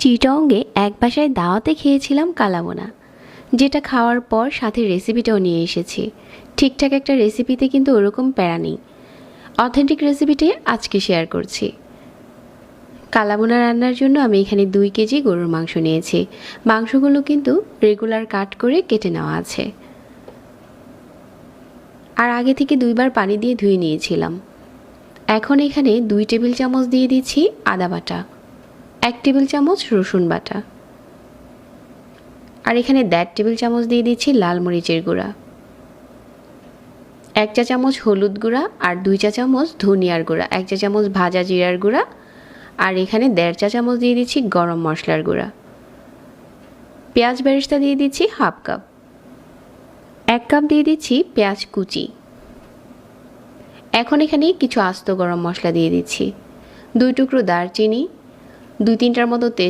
চিটংয়ে এক বাসায় দাওয়াতে খেয়েছিলাম কালাবোনা, যেটা খাওয়ার পর সাথে রেসিপিটাও নিয়ে এসেছি। ঠিকঠাক একটা রেসিপিতে কিন্তু ওরকম প্যারা নেই। অথেন্টিক রেসিপিটাই আজকে শেয়ার করছি। কালাবোনা রান্নার জন্য আমি এখানে 2 কেজি গরুর মাংস নিয়েছি। মাংসগুলো কিন্তু রেগুলার কাট করে কেটে নেওয়া আছে, আর আগে থেকে 2বার পানি দিয়ে ধুয়ে নিয়েছিলাম। এখন এখানে 2 টেবিল চামচ দিয়ে দিচ্ছি আদা বাটা, 1 টেবিল চামচ রসুন বাটা, আর এখানে 1.5 টেবিল চামচ দিয়ে দিচ্ছি লাল মরিচের গুঁড়া, 1 চা চামচ হলুদ গুঁড়া, আর 2 চা চামচ ধনিয়ার গুঁড়া, 1 চা চামচ ভাজা জিরার গুঁড়া, আর এখানে 1.5 চা চামচ দিয়ে দিচ্ছি গরম মশলার গুঁড়া। পেঁয়াজ বেরেস্তা দিয়ে দিচ্ছি হাফ কাপ, 1 কাপ দিয়ে দিচ্ছি পেঁয়াজ কুচি। এখন এখানে কিছু আস্ত গরম মশলা দিয়ে দিচ্ছি, 2 টুকরো দারচিনি, 2-3টার মতো তেজ